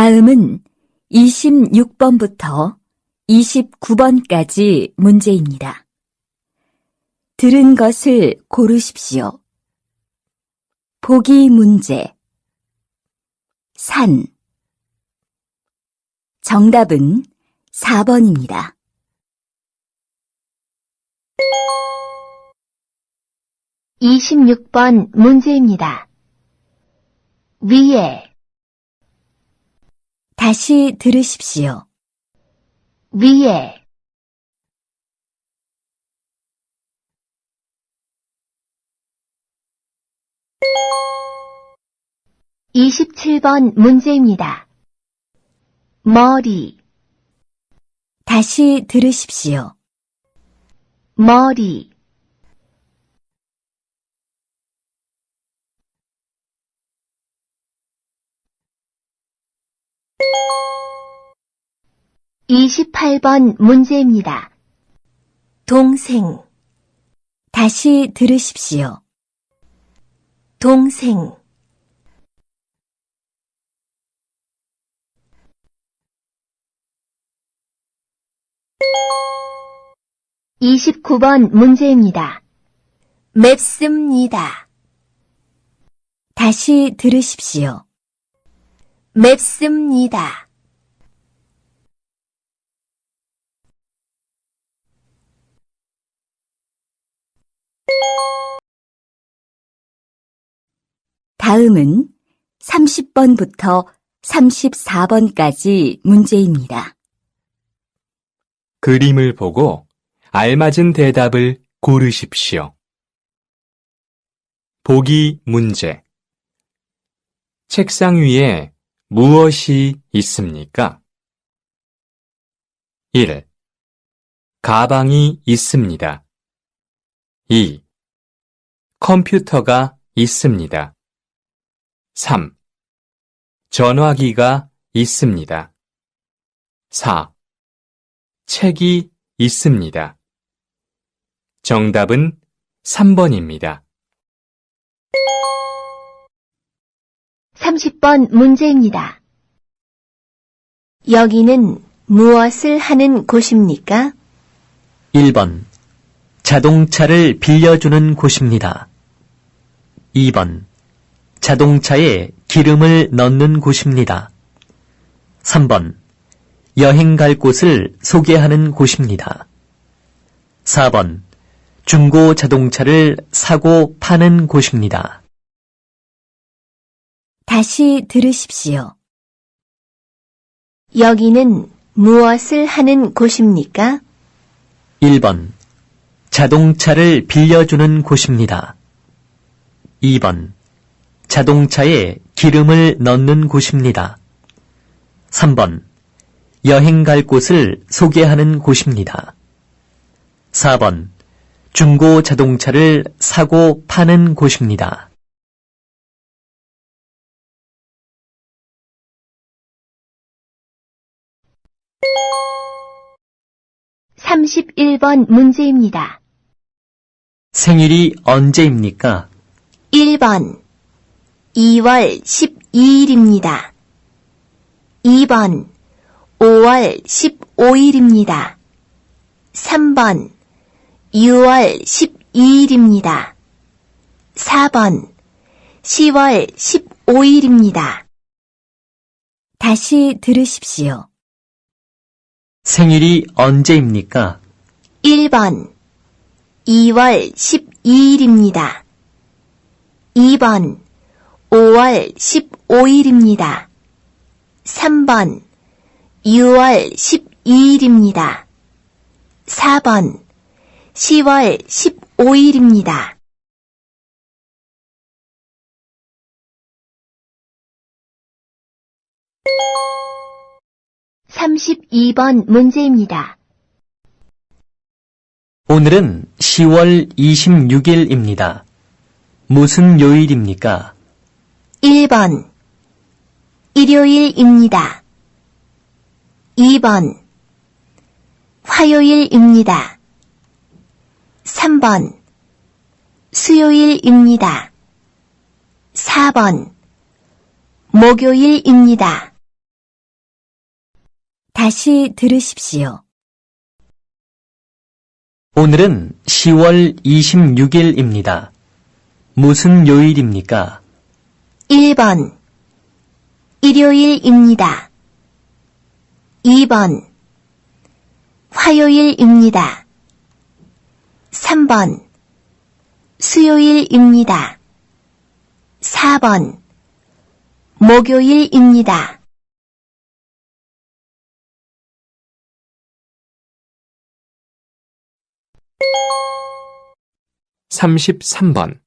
다음은 26번부터 29번까지 문제입니다. 들은 것을 고르십시오. 보기 문제. 산. 정답은 4번입니다. (26번) 문제입니다. 위에. 다시 들으십시오. 위에. (27번) 문제입니다. 머리. 다시 들으십시오. 머리. (28번) 문제입니다. 동생. 다시 들으십시오. 동생. (29번) 문제입니다. 맵습니다. 다시 들으십시오. 맵습니다. 다음은 30번부터 34번까지 문제입니다. 그림을 보고 알맞은 대답을 고르십시오. 보기 문제. 책상 위에 무엇이 있습니까? 1. 가방이 있습니다. 2. 컴퓨터가 있습니다. 3. 전화기가 있습니다. 4. 책이 있습니다. 정답은 3번입니다. 30번 문제입니다. 여기는 무엇을 하는 곳입니까? 1번. 자동차를 빌려주는 곳입니다. 2번. 자동차에 기름을 넣는 곳입니다. 3번. 여행 갈 곳을 소개하는 곳입니다. 4번. 중고 자동차를 사고 파는 곳입니다. 다시 들으십시오. 여기는 무엇을 하는 곳입니까? 1번. 자동차를 빌려주는 곳입니다. 2번. 자동차에 기름을 넣는 곳입니다. 3번. 여행 갈 곳을 소개하는 곳입니다. 4번. 중고 자동차를 사고 파는 곳입니다. 31번 문제입니다. 생일이 언제입니까? 1번 2월 12일입니다. 2번 5월 15일입니다. 3번 6월 12일입니다. 4번 10월 15일입니다. 다시 들으십시오. 생일이 언제입니까? 1번 2월 12일입니다. 2번 5월 15일입니다. 3번 6월 12일입니다. 4번 10월 15일입니다. 32번 문제입니다. 오늘은 10월 26일입니다. 무슨 요일입니까? 1번 일요일입니다. 2번 화요일입니다. 3번 수요일입니다. 4번 목요일입니다. 다시 들으십시오. 오늘은 10월 26일입니다. 무슨 요일입니까? 1번 일요일입니다. 2번 화요일입니다. 3번 수요일입니다. 4번 목요일입니다. 33번.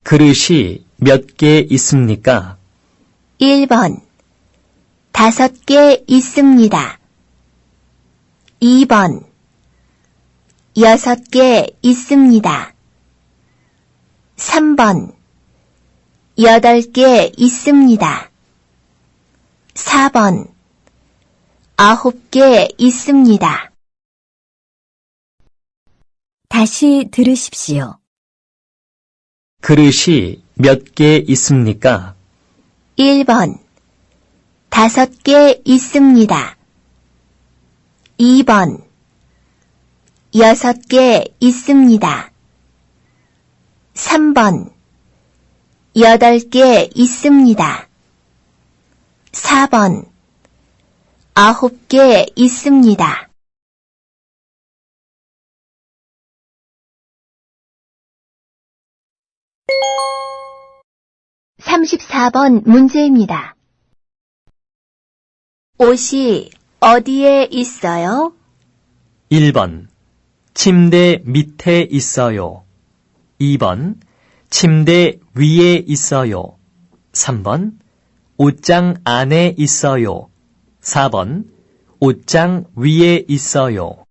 그릇이 몇 개 있습니까? 1번 5개 있습니다. 2번 6개 있습니다. 3번 8개 있습니다. 4번 9개 있습니다. 다시 들으십시오. 그릇이 몇 개 있습니까? 1번 5개 있습니다. 2번 6개 있습니다. 3번 8개 있습니다. 4번 9개 있습니다. (34번) 문제입니다. 옷이 어디에 있어요? 1번 침대 밑에 있어요. 2번 침대 위에 있어요. 3번 옷장 안에 있어요. 4번 옷장 위에 있어요.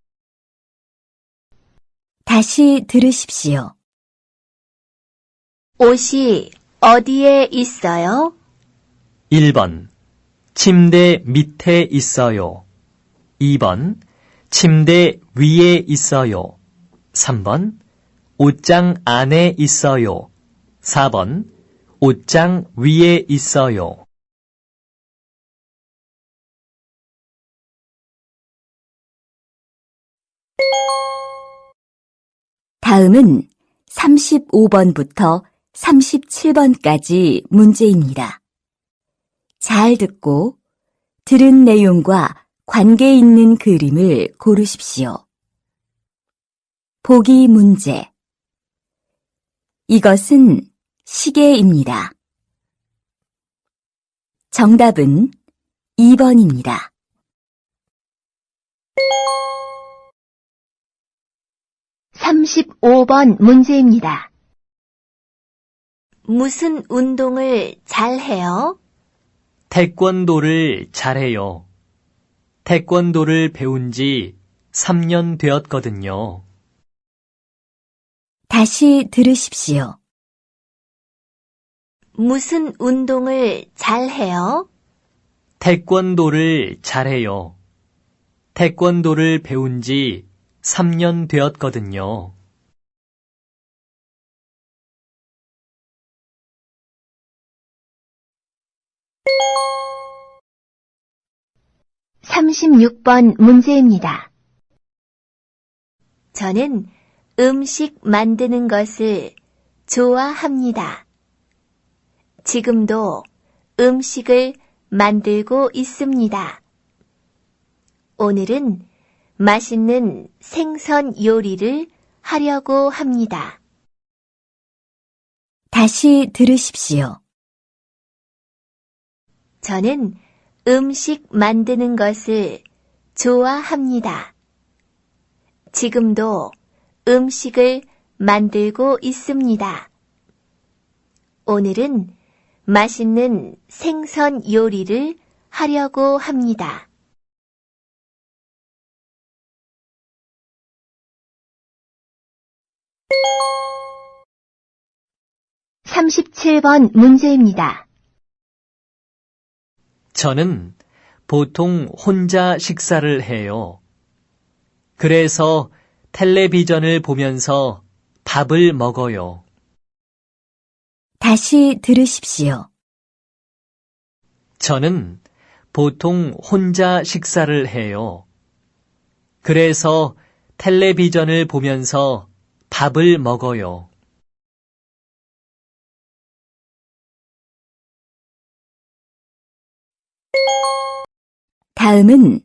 다시 들으십시오. 옷이 어디에 있어요? 1번 침대 밑에 있어요. 2번 침대 위에 있어요. 3번 옷장 안에 있어요. 4번 옷장 위에 있어요. 다음은 35번부터 37번까지 문제입니다. 잘 듣고 들은 내용과 관계 있는 그림을 고르십시오. 보기 문제. 이것은 시계입니다. 정답은 2번입니다. (35번) 문제입니다. 무슨 운동을 잘 해요? 태권도를 잘해요. 태권도를 배운 지 3년 되었거든요. 다시 들으십시오. 무슨 운동을 잘 해요? 태권도를 잘해요. 태권도를 배운 지 3년 되었거든요. (36번) 문제입니다. 저는 음식 만드는 것을 좋아합니다. 지금도 음식을 만들고 있습니다. 오늘은 맛있는 생선 요리를 하려고 합니다. 다시 들으십시오. 저는 음식 만드는 것을 좋아합니다. 지금도 음식을 만들고 있습니다. 오늘은 맛있는 생선 요리를 하려고 합니다. (37번) 문제입니다. 저는 보통 혼자 식사를 해요. 그래서 텔레비전을 보면서 밥을 먹어요. 다시 들으십시오. 저는 보통 혼자 식사를 해요. 그래서 텔레비전을 보면서 밥을 먹어요. 다음은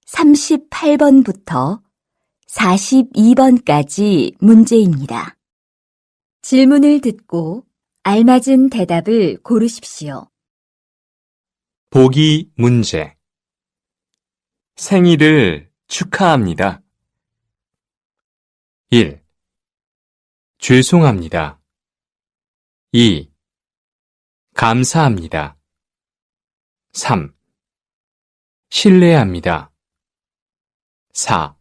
38번부터 42번까지 문제입니다. 질문을 듣고 알맞은 대답을 고르십시오. 보기 문제. 생일을 축하합니다. 1. 죄송합니다. 2. 감사합니다. 3. 실례합니다. 4.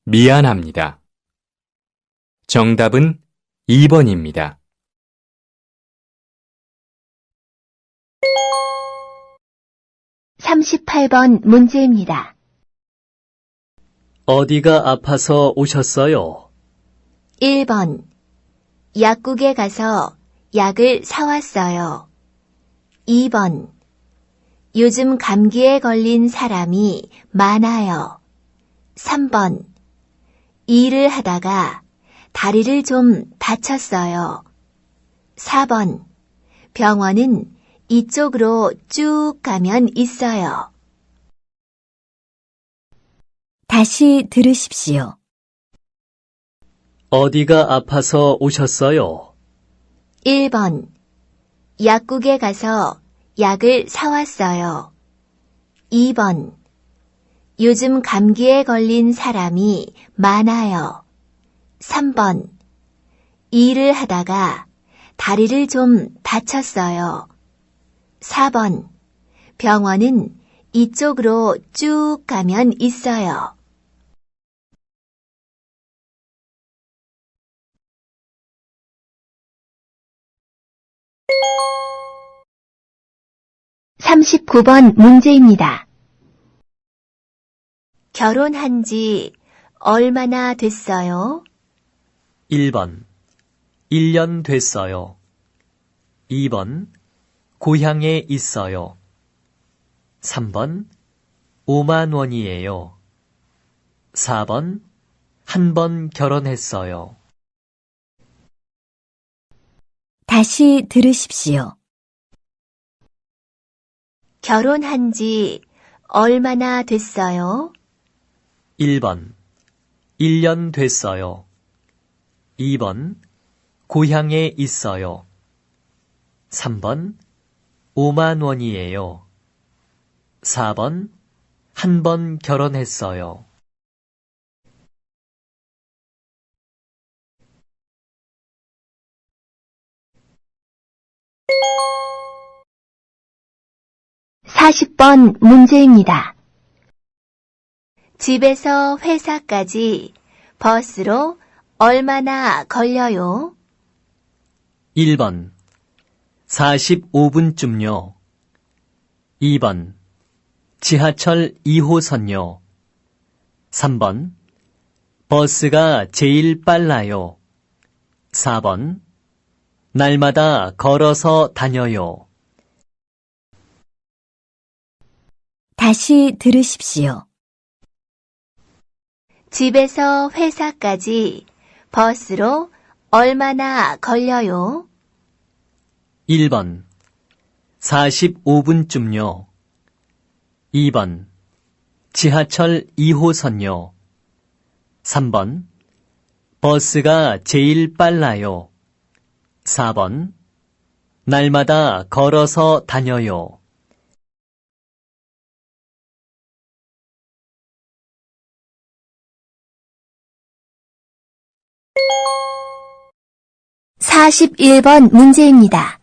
미안합니다. 정답은 2번입니다. (38번) 문제입니다. 어디가 아파서 오셨어요? 1번. 약국에 가서 약을 사왔어요. 2번. 요즘 감기에 걸린 사람이 많아요. 3번. 일을 하다가 다리를 좀 다쳤어요. 4번. 병원은 이쪽으로 쭉 가면 있어요. 다시 들으십시오. 어디가 아파서 오셨어요? 1번. 약국에 가서 약을 사왔어요. 2번. 요즘 감기에 걸린 사람이 많아요. 3번. 일을 하다가 다리를 좀 다쳤어요. 4번. 병원은 이쪽으로 쭉 가면 있어요. (39번) 문제입니다. 결혼한 지 얼마나 됐어요? 1번. 1년 됐어요. 2번. 고향에 있어요. 3번. 5만 원이에요. 4번. 한 번 결혼했어요. 다시 들으십시오. 결혼한 지 얼마나 됐어요? 1번. 1년 됐어요. 2번. 고향에 있어요. 3번. 5만 원이에요. 4번. 한 번 결혼했어요. (40번) 문제입니다. 집에서 회사까지 버스로 얼마나 걸려요? 1번. 45분쯤요. 2번. 지하철 2호선요. 3번. 버스가 제일 빨라요. 4번. 날마다 걸어서 다녀요. 다시 들으십시오. 집에서 회사까지 버스로 얼마나 걸려요? 1번. 45분쯤요. 2번. 지하철 2호선요. 3번. 버스가 제일 빨라요. 4번. 날마다 걸어서 다녀요. (41번) 문제입니다.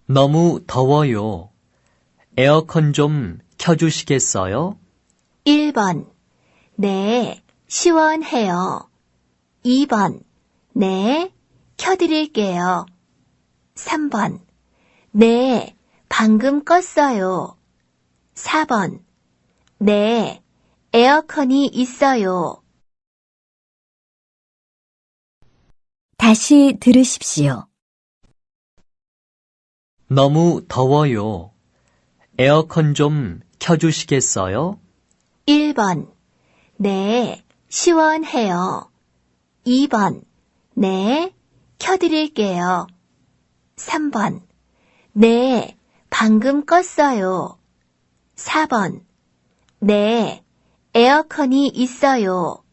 너무 더워요. 에어컨 좀 켜주시겠어요? 1번. 네, 시원해요. 2번. 네, 켜드릴게요. 3번. 네, 방금 껐어요. 4번. 네, 에어컨이 있어요. 다시 들으십시오. 너무 더워요. 에어컨 좀 켜주시겠어요? 1번. 네, 시원해요. 2번. 네, 켜드릴게요. 3번. 네, 방금 껐어요. 4번. 네, 에어컨이 있어요.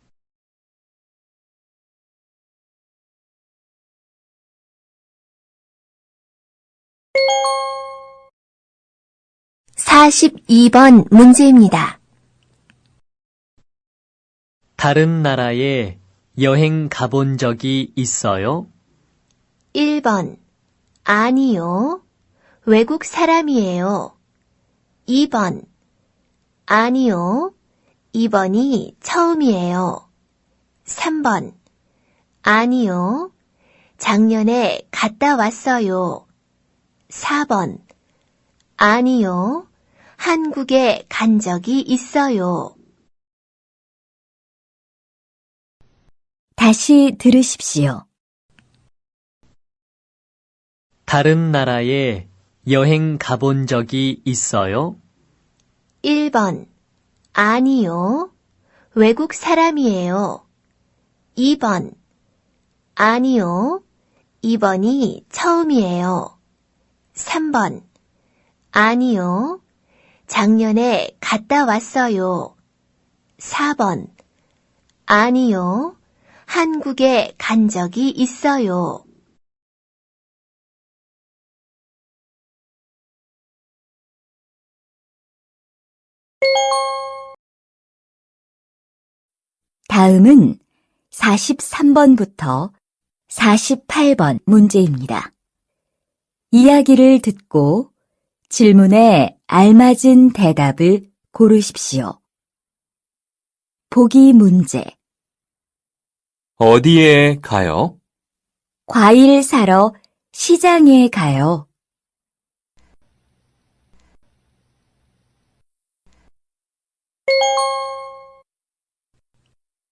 42번 문제입니다. 다른 나라에 여행 가본 적이 있어요? 1번. 아니요. 외국 사람이에요. 2번. 아니요. 이번이 처음이에요. 3번. 아니요. 작년에 갔다 왔어요. 4번. 아니요. 한국에 간 적이 있어요. 다시 들으십시오. 다른 나라에 여행 가본 적이 있어요? 1번. 아니요. 외국 사람이에요. 2번. 아니요. 이번이 처음이에요. 3번. 아니요. 작년에 갔다 왔어요. 4번. 아니요. 한국에 간 적이 있어요. 다음은 43번부터 48번 문제입니다. 이야기를 듣고 질문에 알맞은 대답을 고르십시오. 보기 문제. 어디에 가요? 과일 사러 시장에 가요.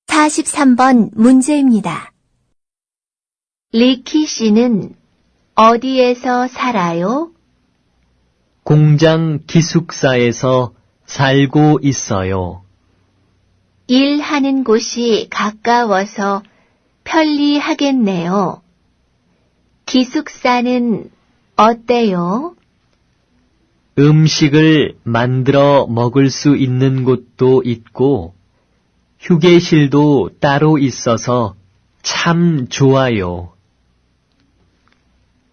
43번 문제입니다. 리키 씨는 어디에서 살아요? 공장 기숙사에서 살고 있어요. 일하는 곳이 가까워서 편리하겠네요. 기숙사는 어때요? 음식을 만들어 먹을 수 있는 곳도 있고, 휴게실도 따로 있어서 참 좋아요.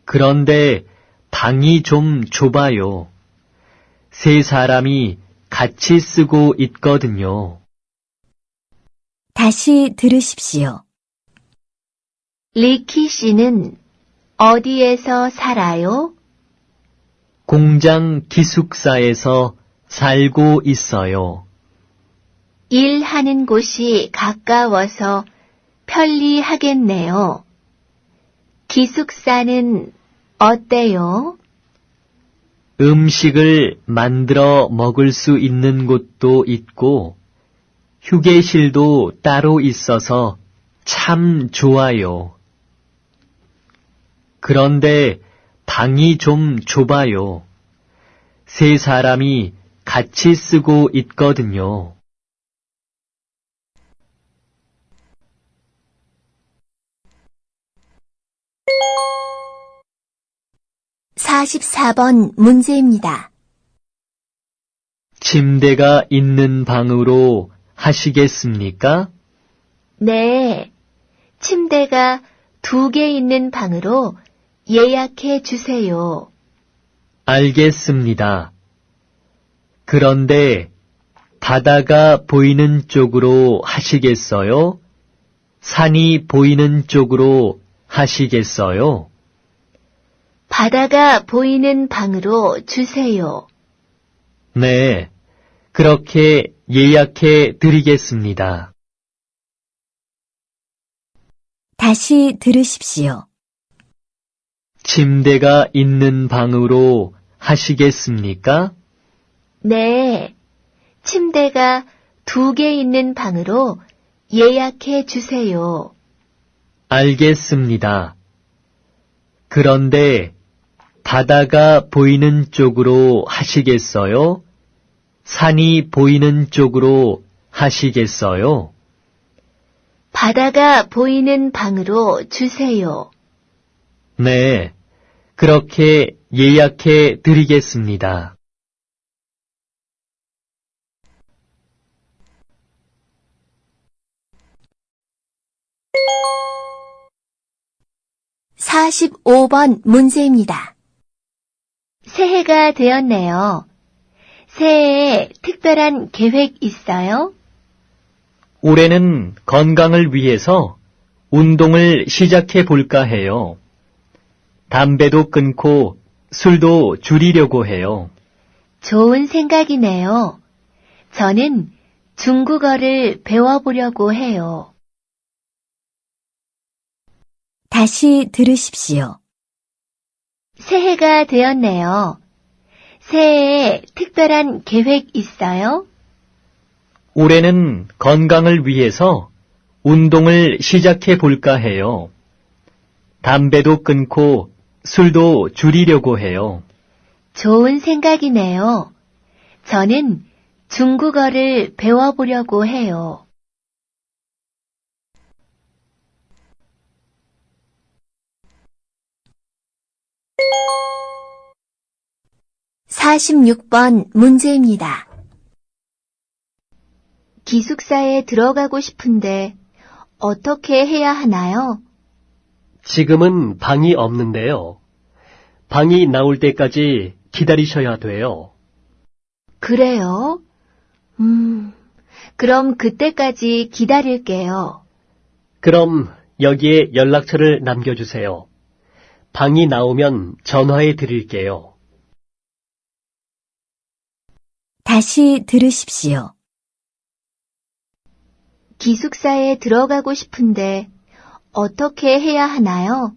그런데 방이 좀 좁아요. 세 사람이 같이 쓰고 있거든요. 다시 들으십시오. 리키 씨는 어디에서 살아요? 공장 기숙사에서 살고 있어요. 일하는 곳이 가까워서 편리하겠네요. 기숙사는 어때요? 음식을 만들어 먹을 수 있는 곳도 있고, 휴게실도 따로 있어서 참 좋아요. 그런데 방이 좀 좁아요. 세 사람이 같이 쓰고 있거든요. (44번) 문제입니다. 침대가 있는 방으로 하시겠습니까? 네, 침대가 2개 있는 방으로 예약해 주세요. 알겠습니다. 그런데 바다가 보이는 쪽으로 하시겠어요? 산이 보이는 쪽으로 하시겠어요? 바다가 보이는 방으로 주세요. 네, 그렇게 예약해 드리겠습니다. 다시 들으십시오. 침대가 있는 방으로 하시겠습니까? 네, 침대가 2개 있는 방으로 예약해 주세요. 알겠습니다. 그런데 바다가 보이는 쪽으로 하시겠어요? 산이 보이는 쪽으로 하시겠어요? 바다가 보이는 방으로 주세요. 네, 그렇게 예약해 드리겠습니다. (45번) 문제입니다. 새해가 되었네요. 새해에 특별한 계획 있어요? 올해는 건강을 위해서 운동을 시작해 볼까 해요. 담배도 끊고 술도 줄이려고 해요. 좋은 생각이네요. 저는 중국어를 배워보려고 해요. 다시 들으십시오. 새해가 되었네요. 새해에 특별한 계획 있어요? 올해는 건강을 위해서 운동을 시작해 볼까 해요. 담배도 끊고 술도 줄이려고 해요. 좋은 생각이네요. 저는 중국어를 배워보려고 해요. (46번) 문제입니다. 기숙사에 들어가고 싶은데 어떻게 해야 하나요? 지금은 방이 없는데요. 방이 나올 때까지 기다리셔야 돼요. 그래요? 그럼 그때까지 기다릴게요. 그럼 여기에 연락처를 남겨주세요. 방이 나오면 전화해 드릴게요. 다시 들으십시오. 기숙사에 들어가고 싶은데 어떻게 해야 하나요?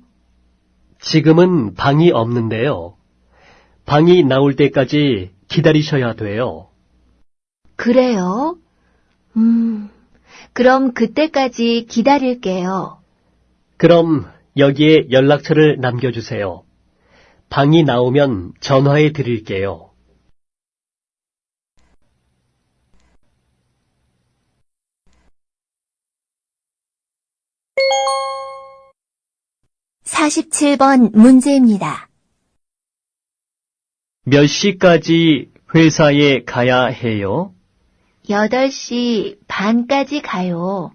지금은 방이 없는데요. 방이 나올 때까지 기다리셔야 돼요. 그래요? 그럼 그때까지 기다릴게요. 그럼 여기에 연락처를 남겨주세요. 방이 나오면 전화해 드릴게요. (47번) 문제입니다. 몇 시까지 회사에 가야 해요? 8시 반까지 가요.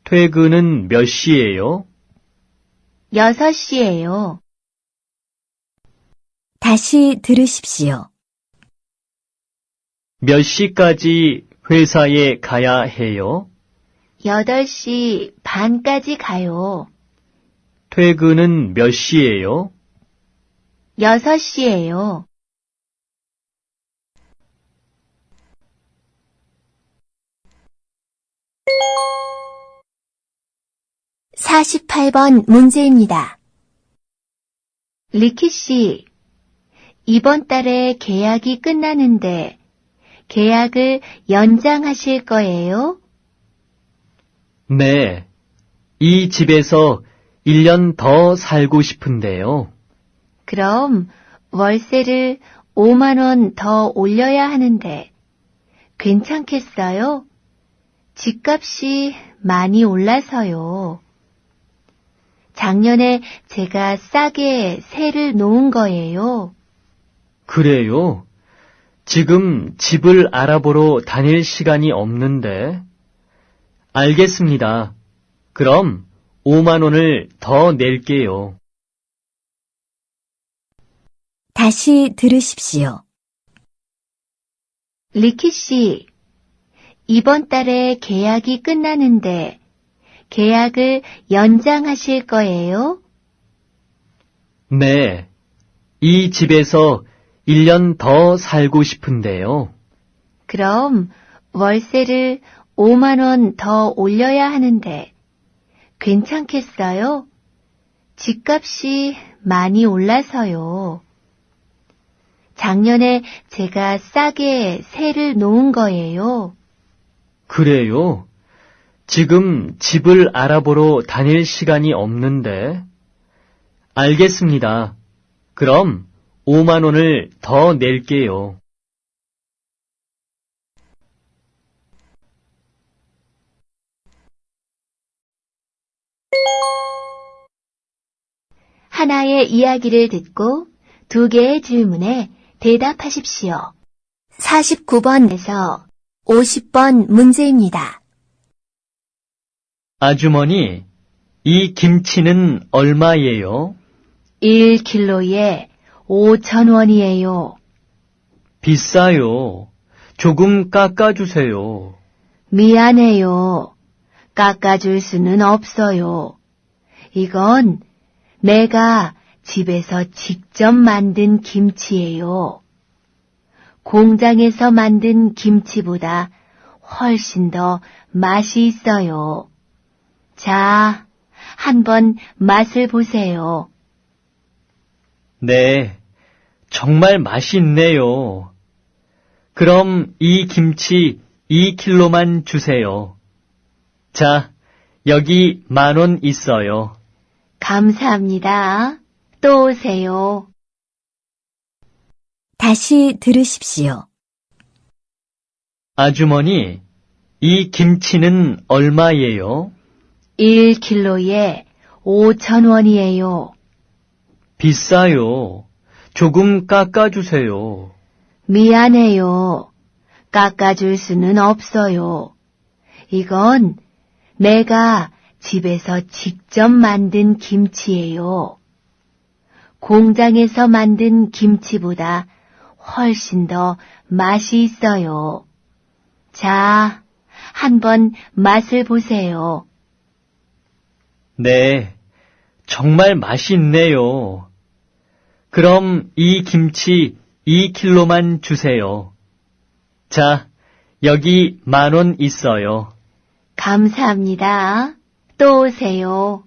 퇴근은 몇 시예요? 6시예요. 다시 들으십시오. 몇 시까지 회사에 가야 해요? 8시 반까지 가요. 퇴근은 몇 시예요? 6시예요. (48번) 문제입니다. 리키 씨, 이번 달에 계약이 끝나는데 계약을 연장하실 거예요? 네. 이 집에서 1년 더 살고 싶은데요. 그럼 월세를 5만 원 더 올려야 하는데 괜찮겠어요? 집값이 많이 올라서요. 작년에 제가 싸게 세를 놓은 거예요. 그래요? 지금 집을 알아보러 다닐 시간이 없는데. 알겠습니다. 그럼 5만 원을 더 낼게요. 다시 들으십시오. 리키 씨, 이번 달에 계약이 끝나는데 계약을 연장하실 거예요? 네. 이 집에서 1년 더 살고 싶은데요. 그럼 월세를 5만 원 더 올려야 하는데 괜찮겠어요? 집값이 많이 올라서요. 작년에 제가 싸게 세를 놓은 거예요. 그래요? 지금 집을 알아보러 다닐 시간이 없는데. 알겠습니다. 그럼 5만 원을 더 낼게요. 하나의 이야기를 듣고 두 개의 질문에 대답하십시오. 49번에서 50번 문제입니다. 아주머니, 이 김치는 얼마예요? 1kg에 5,000원이에요. 비싸요. 조금 깎아주세요. 미안해요. 깎아줄 수는 없어요. 이건 내가 집에서 직접 만든 김치예요. 공장에서 만든 김치보다 훨씬 더 맛이 있어요. 자, 한번 맛을 보세요. 네, 정말 맛있네요. 그럼 이 김치 2kg만 주세요. 자, 여기 10,000원 있어요. 감사합니다. 또 오세요. 다시 들으십시오. 아주머니, 이 김치는 얼마예요? 1kg에 5,000원이에요. 비싸요. 조금 깎아주세요. 미안해요. 깎아줄 수는 없어요. 이건 내가 집에서 직접 만든 김치예요. 공장에서 만든 김치보다 훨씬 더 맛이 있어요. 자, 한번 맛을 보세요. 네, 정말 맛있네요. 그럼 이 김치 2kg만 주세요. 자, 여기 10,000원 있어요. 감사합니다. 또 오세요.